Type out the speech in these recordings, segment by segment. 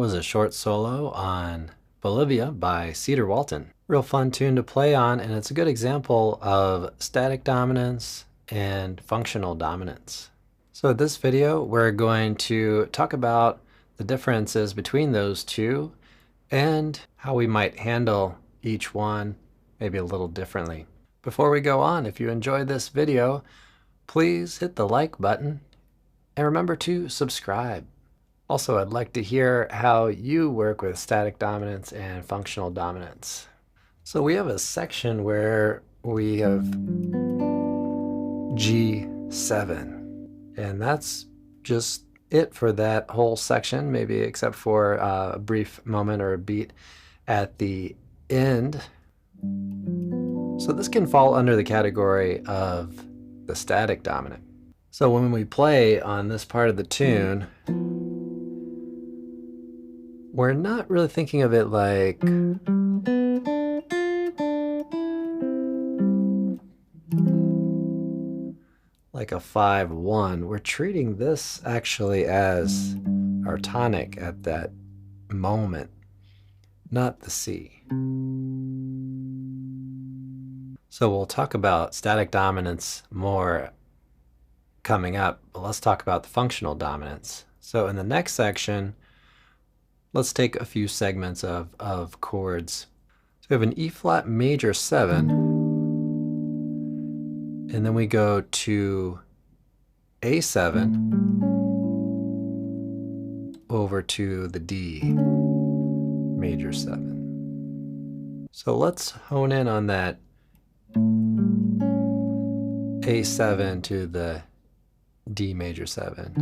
was a short solo on Bolivia by Cedar Walton. Real fun tune to play on, and it's a good example of static dominance and functional dominance. So in this video, we're going to talk about the differences between those two and how we might handle each one maybe a little differently. Before we go on, if you enjoyed this video, please hit the like button and remember to subscribe. Also, I'd like to hear how you work with static dominance and functional dominance. So we have a section where we have G7, and that's just it for that whole section, maybe except for a brief moment or a beat at the end. So this can fall under the category of the static dominant. So when we play on this part of the tune, we're not really thinking of it like a 5-1. We're treating this actually as our tonic at that moment, not the C. So we'll talk about static dominance more coming up, but let's talk about the functional dominance. So in the next section, let's take a few segments of chords. So we have an E flat major 7, and then we go to A7 over to the D major 7. So let's hone in on that A7 to the D major 7.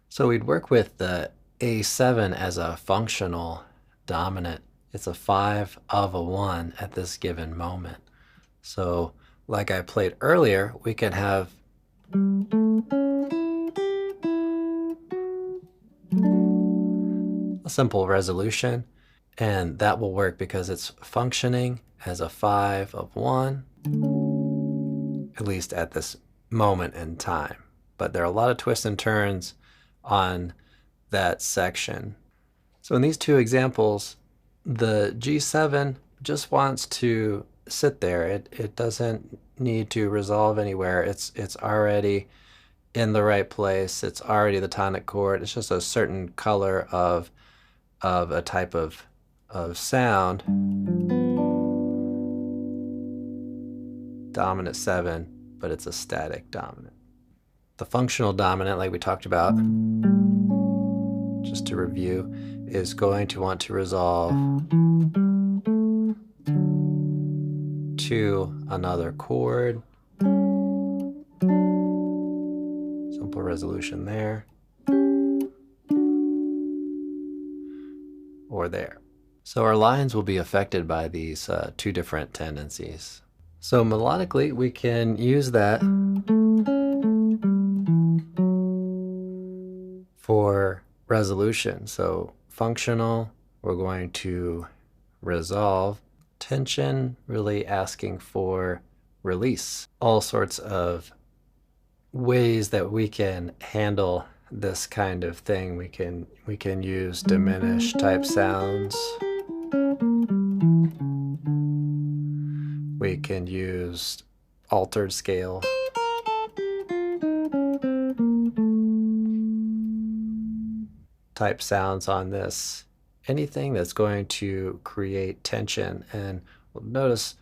So we'd work with the A7 as a functional dominant. It's a 5 of a 1 at this given moment. So like I played earlier, we can have a simple resolution, and that will work because it's functioning as a 5 of 1, at least at this moment in time. But there are a lot of twists and turns on that section. So in these two examples, the G7 just wants to sit there. It doesn't need to resolve anywhere. It's already in the right place. It's already the tonic chord. It's just a certain color of a type of sound. Dominant 7, but it's a static dominant. The functional dominant, like we talked about, just to review, is going to want to resolve to another chord. Simple resolution there, or there. So our lines will be affected by these two different tendencies. So melodically, we can use that for resolution. So functional, we're going to resolve. Tension, really asking for release. All sorts of ways that we can handle this kind of thing. We can use diminished type sounds. We can use altered scale. Type sounds on this. Anything that's going to create tension. And we'll notice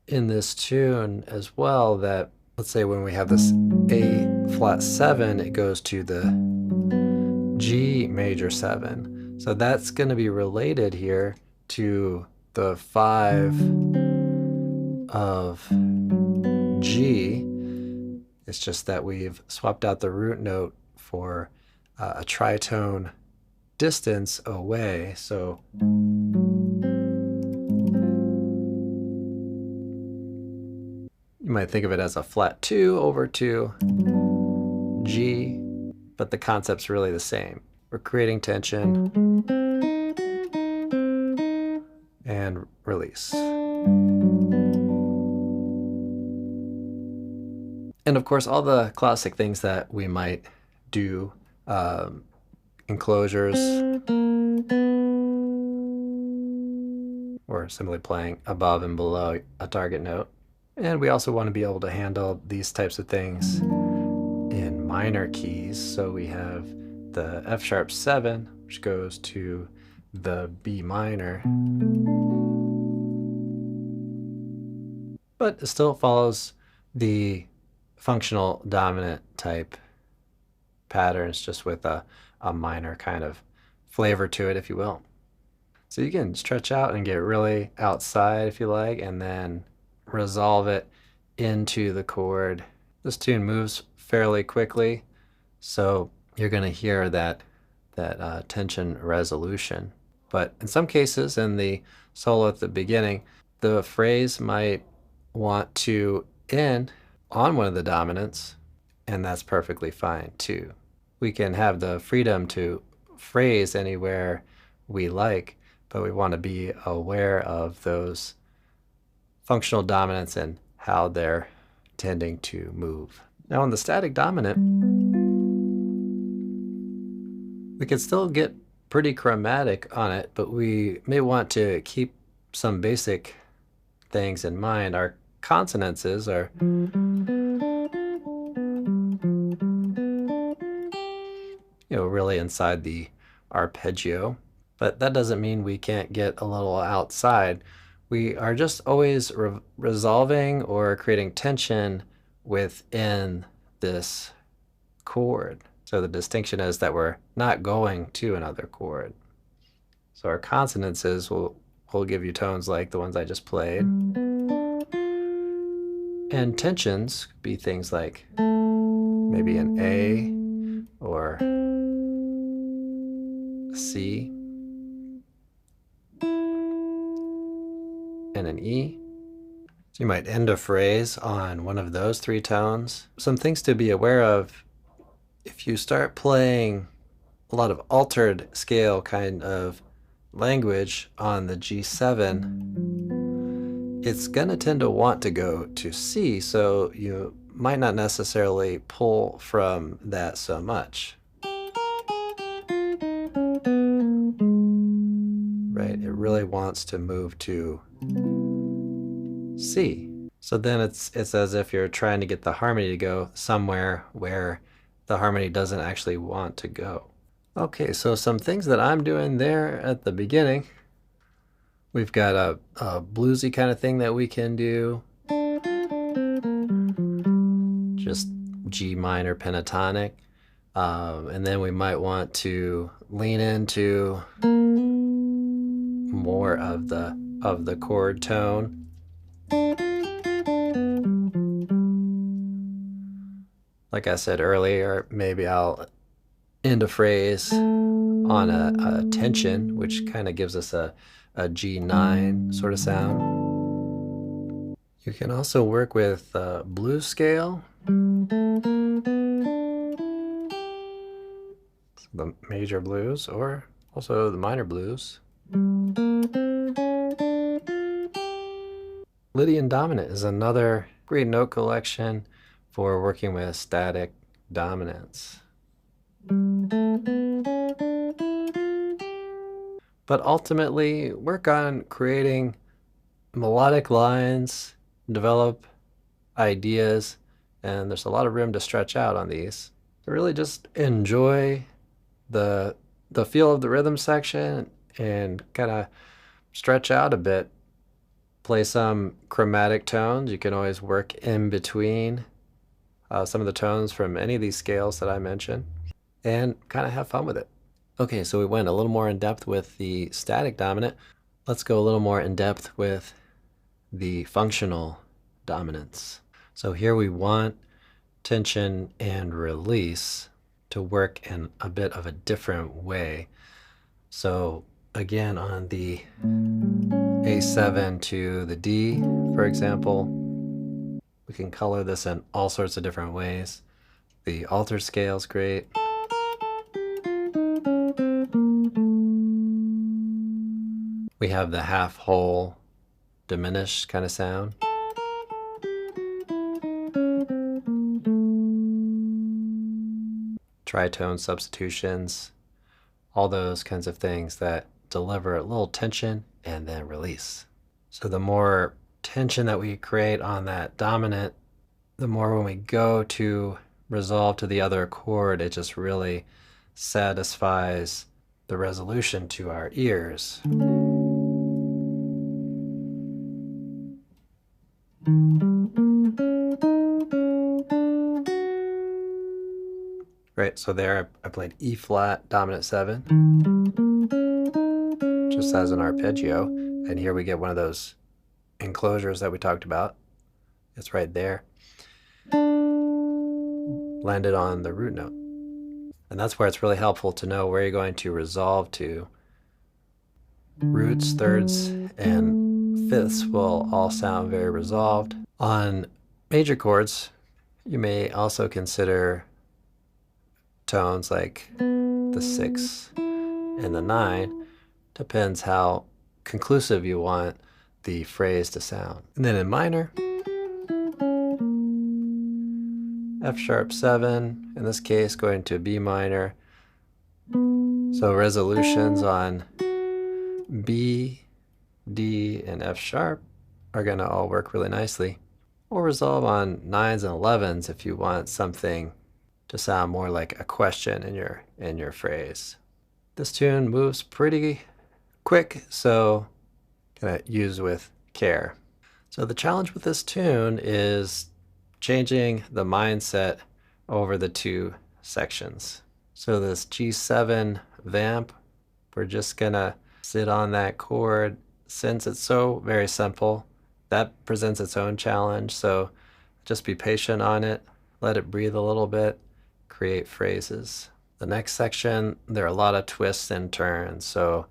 in this tune as well that, let's say when we have this A flat 7, it goes to the G major 7. So that's going to be related here to the 5 of G. It's just that we've swapped out the root note for a tritone distance away. So you might think of it as a flat 2 over to G, but the concept's really the same. We're creating tension and release. And of course, all the classic things that we might do enclosures, or simply playing above and below a target note. And we also want to be able to handle these types of things in minor keys. So we have the F sharp 7, which goes to the B minor, but it still follows the functional dominant type patterns, just with a minor kind of flavor to it, if you will. So you can stretch out and get really outside if you like, and then resolve it into the chord. This tune moves fairly quickly, so you're going to hear that tension resolution. But in some cases, in the solo at the beginning, the phrase might want to end on one of the dominants, and that's perfectly fine too. We can have the freedom to phrase anywhere we like, but we want to be aware of those functional dominants and how they're tending to move. Now on the static dominant, we can still get pretty chromatic on it, but we may want to keep some basic things in mind. Our consonances are really inside the arpeggio, but that doesn't mean we can't get a little outside. We are just always resolving or creating tension within this chord. So the distinction is that we're not going to another chord. So our consonances will give you tones like the ones I just played. And tensions could be things like maybe an A or a C and an E. So you might end a phrase on one of those three tones. Some things to be aware of: if you start playing a lot of altered scale kind of language on the G7, it's going to tend to want to go to C, so you might not necessarily pull from that so much. Right? It really wants to move to C. So then it's as if you're trying to get the harmony to go somewhere where the harmony doesn't actually want to go. Okay, so some things that I'm doing there at the beginning. We've got a bluesy kind of thing that we can do. Just G minor pentatonic. And then we might want to lean into more of the chord tone. Like I said earlier, maybe I'll end a phrase on a tension, which kind of gives us a G9 sort of sound. You can also work with blues scale, the major blues, or also the minor blues. Lydian dominant is another great note collection for working with static dominants. But ultimately, work on creating melodic lines, develop ideas, and there's a lot of room to stretch out on these. So really just enjoy the feel of the rhythm section and kind of stretch out a bit. Play some chromatic tones. You can always work in between some of the tones from any of these scales that I mentioned, and kind of have fun with it. Okay, so we went a little more in depth with the static dominant. Let's go a little more in depth with the functional dominants. So here we want tension and release to work in a bit of a different way. So again, on the A7 to the D, for example, we can color this in all sorts of different ways. The altered scale is great. We have the half whole diminished kind of sound. tritone substitutions, all those kinds of things that deliver a little tension and then release. So the more tension that we create on that dominant, the more when we go to resolve to the other chord, it just really satisfies the resolution to our ears. Right, so there I played E flat, dominant 7, just as an arpeggio, and here we get one of those enclosures that we talked about. It's right there. Landed on the root note. And that's where it's really helpful to know where you're going to resolve to. Roots, thirds, and fifths will all sound very resolved. On major chords, you may also consider tones like the 6 and the 9. Depends how conclusive you want the phrase to sound. And then in minor, F sharp 7, in this case going to B minor. So resolutions on B, D, and F sharp are going to all work really nicely. Or resolve on 9s and 11s if you want something to sound more like a question in your phrase. This tune moves pretty quick, so gonna use with care. So the challenge with this tune is changing the mindset over the two sections. So this G7 vamp, we're just gonna sit on that chord. Since it's so very simple, that presents its own challenge, so just be patient on it, let it breathe a little bit, create phrases. The next section, there are a lot of twists and turns, so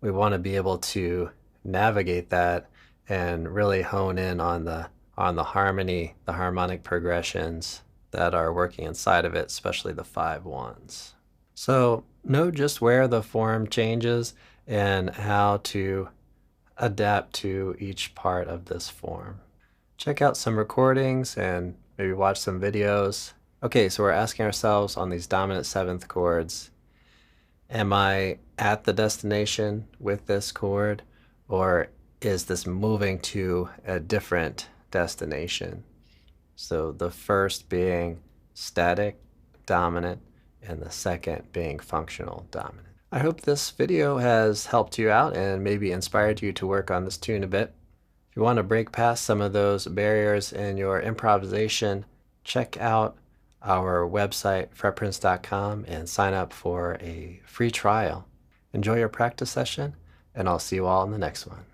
we want to be able to navigate that and really hone in on the harmony, the harmonic progressions that are working inside of it, especially the 5/1s. So know just where the form changes and how to adapt to each part of this form. Check out some recordings and maybe watch some videos. Okay, so we're asking ourselves on these dominant 7th chords, am I at the destination with this chord, or is this moving to a different destination? So the first being static dominant and the second being functional dominant. I hope this video has helped you out and maybe inspired you to work on this tune a bit. If you want to break past some of those barriers in your improvisation, check out our website, fretprints.com, and sign up for a free trial. Enjoy your practice session, and I'll see you all in the next one.